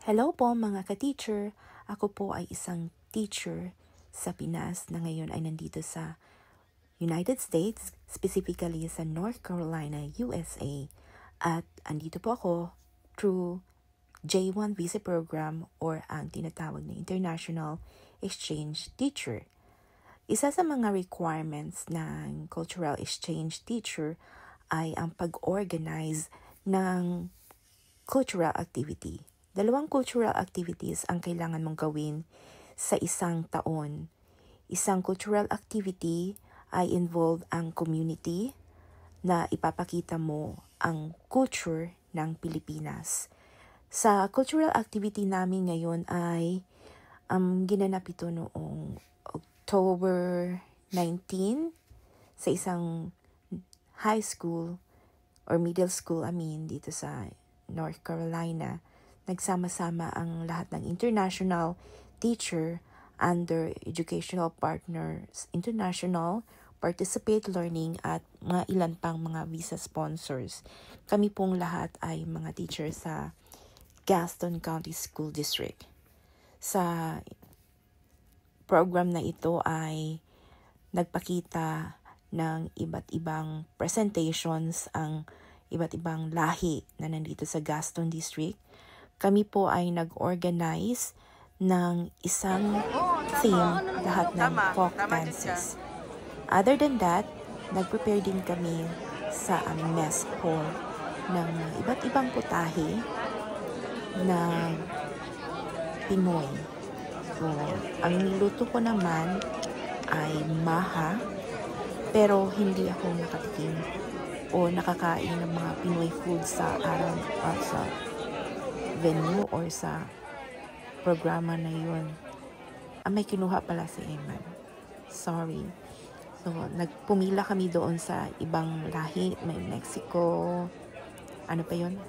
Hello po mga ka-teacher. Ako po ay isang teacher sa Pinas na ngayon ay nandito sa United States, specifically sa North Carolina, USA. At andito po ako through J1 Visa Program or ang tinatawag na International Exchange Teacher. Isa sa mga requirements ng Cultural Exchange Teacher ay ang pag-organize ng cultural activity. 2 cultural activities ang kailangan mong gawin sa isang taon. Isang cultural activity ay involve ang community na ipapakita mo ang culture ng Pilipinas. Sa cultural activity namin ngayon ay ginanap ito noong October 19 sa isang high school or middle school dito sa North Carolina. Nagsama-sama ang lahat ng international teacher under Educational Partners International, Participate Learning at mga ilan pang mga visa sponsors. Kami pong lahat ay mga teacher sa Gaston County School District. Sa program na ito ay nagpakita ng iba't ibang presentations ang iba't ibang lahi na nandito sa Gaston District. Kami po ay nag-organize ng isang theme, lahat ng folk dances. Other than that, nag-prepare din kami sa mess hall ng iba't ibang putahe na Pinoy. So, ang niluto ko naman ay maha, pero hindi ako nakatikim o nakakain ng mga Pinoy food sa araw sa venue or sa programa na yun. May kinuha pala si Eman. Sorry. So, nagpumila kami doon sa ibang lahi. May Mexico. Ano pa yun?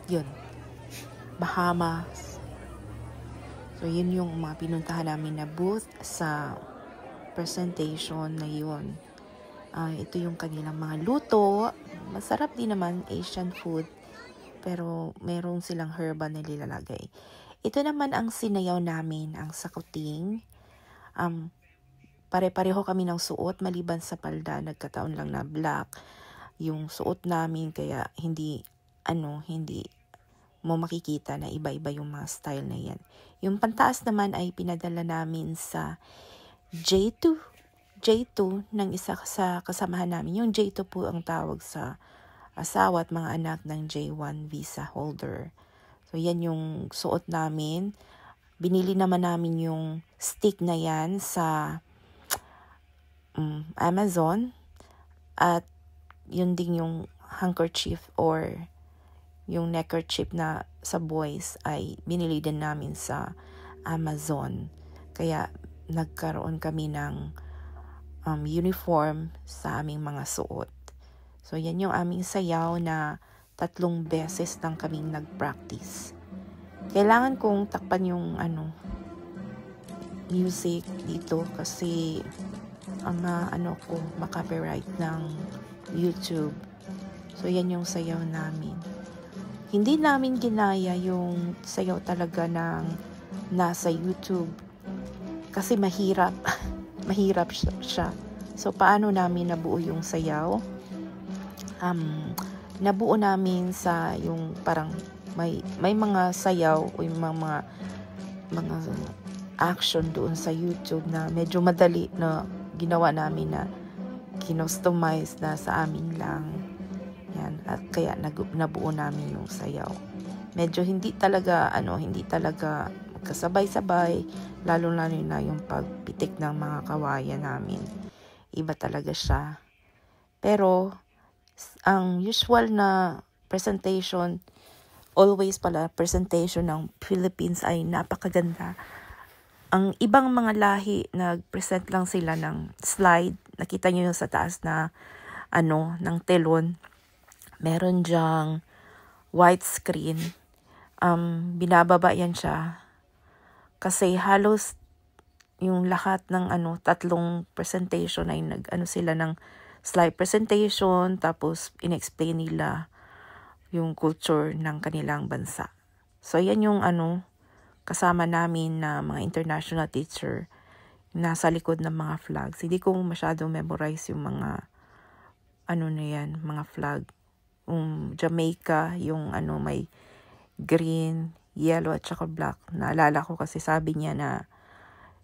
Yun. Bahamas. So, yun yung mga pinuntahan namin na booth sa presentation na yun. Ito yung kanilang mga luto. Masarap din naman, Asian food. Pero merong silang herbal na nilalagay. Ito naman ang sinayaw namin, ang sakuting. Pare-pareho kami ng suot maliban sa palda. Nagkataon lang na black yung suot namin, kaya hindi mo makikita na iba-iba yung mga style na yan. Yung pantaas naman ay pinadala namin sa J2 ng isa sa kasamahan namin. Yung J2 po ang tawag sa asawa at mga anak ng J1 visa holder. So, yan yung suot namin. Binili naman namin yung stick na yan sa Amazon. At yun din yung handkerchief or yung neckerchief na sa boys ay binili din namin sa Amazon. Kaya nagkaroon kami ng uniform sa aming mga suot. So, yan yung aming sayaw na 3 beses lang kaming nag-practice. Kailangan kong takpan yung music dito kasi ang ma-copyright ng YouTube. So, yan yung sayaw namin. Hindi namin ginaya yung sayaw talaga ng nasa YouTube kasi mahirap. Mahirap siya. So, paano namin nabuo yung sayaw? Nabuo namin sa yung parang may mga sayaw o yung mga action doon sa YouTube na medyo madali na ginawa namin na kinustomize na sa amin lang. Yan. At kaya nabuo namin yung sayaw. Medyo hindi talaga magkasabay-sabay, lalo na yung pagpitik ng mga kawayan namin. Iba talaga siya. Pero ang usual na presentation, presentation ng Philippines ay napakaganda. Ang ibang mga lahi, nag-present lang sila ng slide. Nakita nyo yung sa taas na ng telon. Meron dyang white screen. Binababa yan siya. Kasi halos yung lahat ng 3 presentation ay sila ng slide presentation, tapos in-explain nila yung culture ng kanilang bansa. So, yan yung kasama namin na mga international teacher nasa likod ng mga flags. Hindi ko masyadong memorize yung mga mga flag. Jamaica, yung may green, yellow at saka black. Naalala ko kasi sabi niya na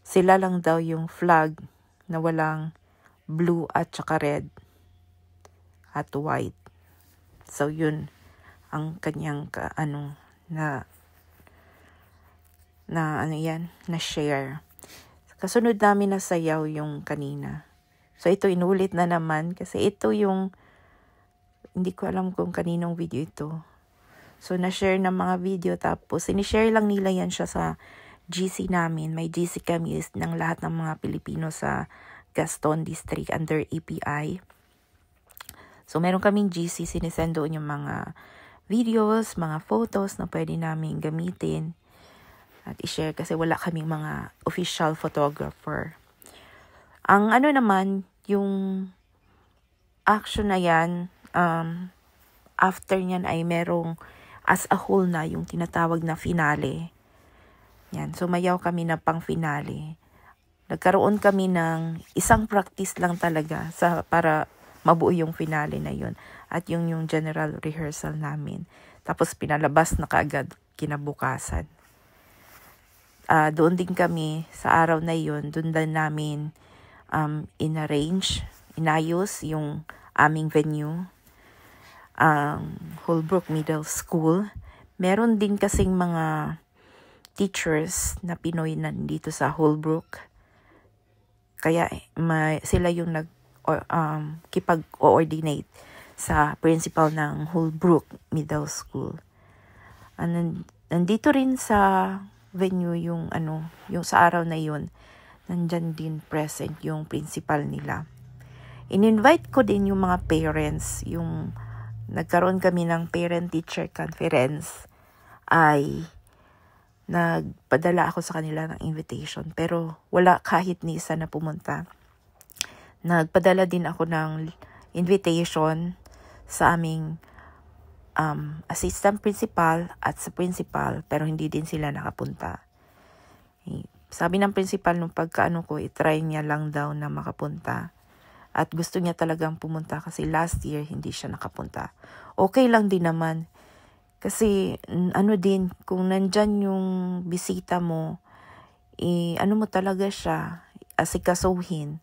sila lang daw yung flag na walang blue at saka red at white. So yun ang kanyang na share. Kasunod namin na sayaw yung kanina. So ito inulit na naman kasi ito yung hindi ko alam kung kaninong video ito. So na-share ng mga video tapos sinishare lang nila yan siya sa GC namin. May GC kami ng lahat ng mga Pilipino sa Gaston District under API. So meron kaming GC, sinisend doon yung mga videos, mga photos na pwede namin gamitin at i-share kasi wala kaming mga official photographer. Ang naman, yung action na yan, after nyan ay merong as a whole na yung tinatawag na finale. Yan, sumayaw kami na pang finale. Nagkaroon kami ng isang practice lang talaga para mabuo yung finale na yun. At yung general rehearsal namin. Tapos pinalabas na kaagad kinabukasan. Doon din kami sa araw na yun, doon din namin inayos yung aming venue, Holbrook Middle School. Meron din kasing mga teachers na Pinoy nandito sa Holbrook. Kaya sila yung kipag-coordinate sa principal ng Holbrook Middle School. Nandito rin sa venue yung sa araw na yun, nandyan din present yung principal nila. In-invite ko din yung mga parents, yung nagkaroon kami ng parent-teacher conference, ay nagpadala ako sa kanila ng invitation, pero wala kahit ni isa na pumunta. Nagpadala din ako ng invitation sa aming assistant principal at sa principal, pero hindi din sila nakapunta. Sabi ng principal nung pagkaano ko, itry niya lang daw na makapunta. At gusto niya talagang pumunta kasi last year hindi siya nakapunta. Okay lang din naman. Kasi din, kung nandyan yung bisita mo, mo talaga siya, asikasuhin.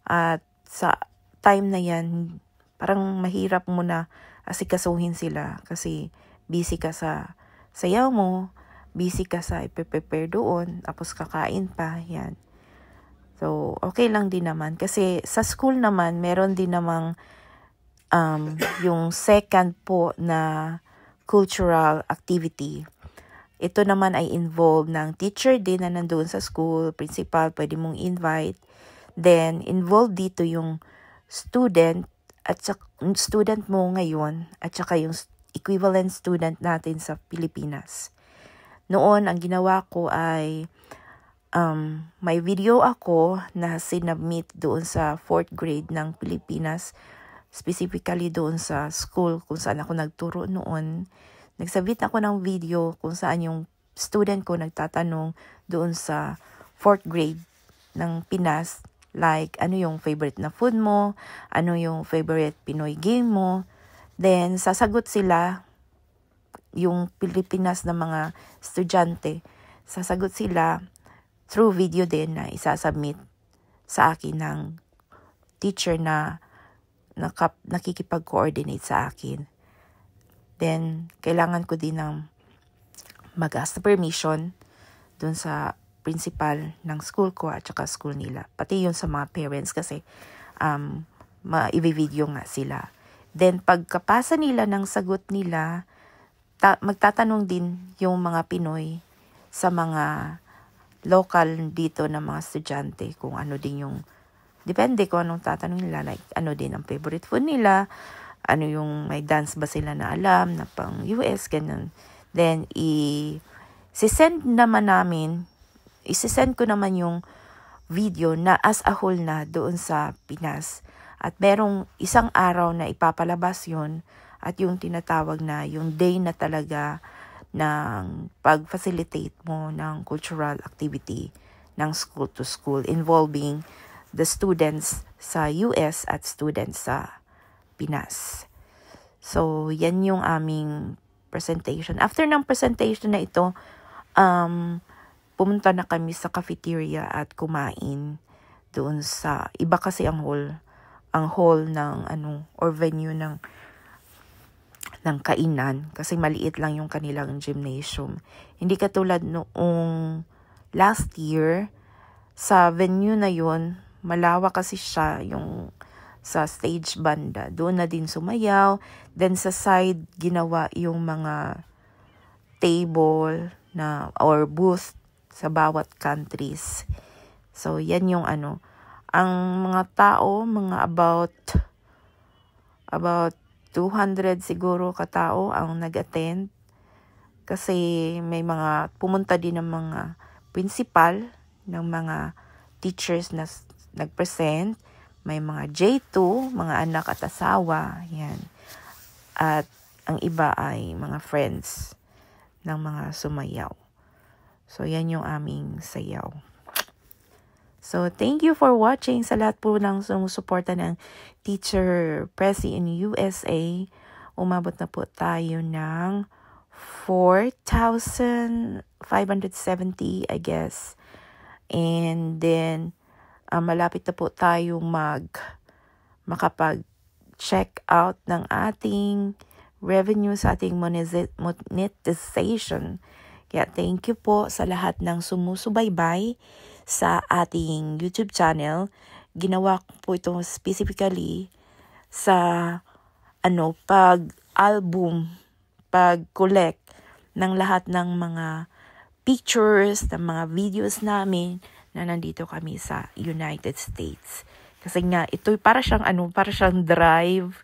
At sa time na yan, parang mahirap mo na asikasuhin sila kasi busy ka sa sayaw mo, busy ka sa ipe-prepare doon, tapos kakain pa, yan. So, okay lang din naman. Kasi sa school naman, meron din namang yung second po na cultural activity. Ito naman ay involved ng teacher din na nandoon sa school, principal, pwede mong invite. Then, involved dito yung student at student mo ngayon at saka yung equivalent student natin sa Pilipinas. Noon, ang ginawa ko ay may video ako na sinubmit doon sa 4th grade ng Pilipinas, specifically doon sa school kung saan ako nagturo noon. Nagsubmit ako ng video kung saan yung student ko nagtatanong doon sa 4th grade ng Pinas, like, ano yung favorite na food mo? Ano yung favorite Pinoy game mo? Then, sasagot sila, yung Pilipinas na mga estudyante, sasagot sila through video din na isasubmit sa akin ng teacher na nakikipag-coordinate sa akin. Then, kailangan ko din ng mag-ask permission dun sa principal ng school ko at saka school nila. Pati yun sa mga parents kasi i-video nga sila. Then pagkapasa nila ng sagot nila, magtatanong din yung mga Pinoy sa mga local dito na mga estudyante kung ano din yung, depende kung anong tatanong nila, like ano din ang favorite food nila, ano yung may dance ba sila na alam na pang US, ganun. Then isisend ko naman yung video na as a whole na doon sa Pinas. At merong isang araw na ipapalabas yon at yung tinatawag na yung day na talaga ng pag-facilitate mo ng cultural activity ng school to school involving the students sa US at students sa Pinas. So, yan yung aming presentation. After ng presentation na ito, pumunta na kami sa cafeteria at kumain doon sa, iba kasi ang hall ng or venue ng kainan kasi maliit lang yung kanilang gymnasium. Hindi katulad noong last year, sa venue na yun, malawak kasi siya yung sa stage banda. Doon na din sumayaw. Then sa side, ginawa yung mga table na or booth sa bawat countries. So, yan yung ang mga tao, mga about 200 siguro katao ang nag-attend. Kasi may mga, pumunta din ng mga principal, ng mga teachers na nag-present. May mga J2, mga anak at asawa. Yan. At ang iba ay mga friends ng mga sumayaw. So, yan yung aming sayaw. So, thank you for watching sa lahat po ng sumusuporta ng Teacher Prezi in USA. Umabot na po tayo ng 4,570, I guess. And then, malapit na po tayong makapag-check out ng ating revenue sa ating monetization. Kaya thank you po sa lahat ng sumusubaybay sa ating YouTube channel. Ginawa ko po ito specifically sa pag-collect ng lahat ng mga pictures, ng mga videos namin na nandito kami sa United States. Kasi nga, ito para siyang drive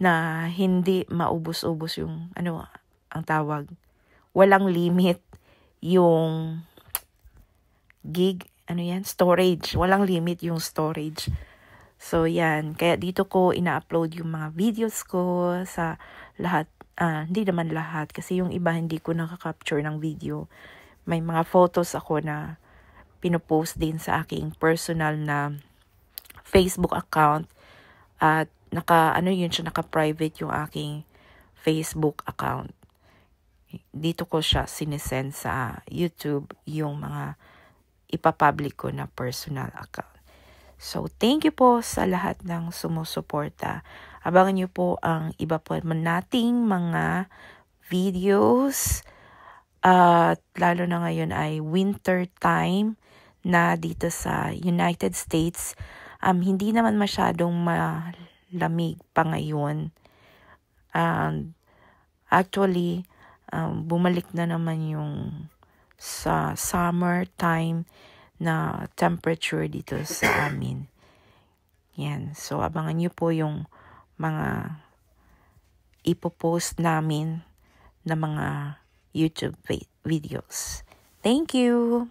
na hindi maubos-ubos yung, ang tawag, walang limit yung storage. Walang limit yung storage. So, yan. Kaya dito ko ina-upload yung mga videos ko sa lahat. Hindi naman lahat. Kasi yung iba hindi ko nakaka-capture ng video. May mga photos ako na pinopost din sa aking personal na Facebook account. At naka-private yung aking Facebook account. Dito ko siya sinesend sa YouTube yung mga ipapublic ko na personal account. So, thank you po sa lahat ng sumusuporta. Abangan niyo po ang iba po nating mga videos. At lalo na ngayon ay winter time na dito sa United States. Hindi naman masyadong malamig pa ngayon. Actually, bumalik na naman yung sa summer time na temperature dito sa amin. Yan. So, abangan nyo po yung mga ipopost namin na mga YouTube videos. Thank you!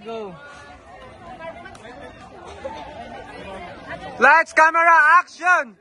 Go. Lights, camera, action!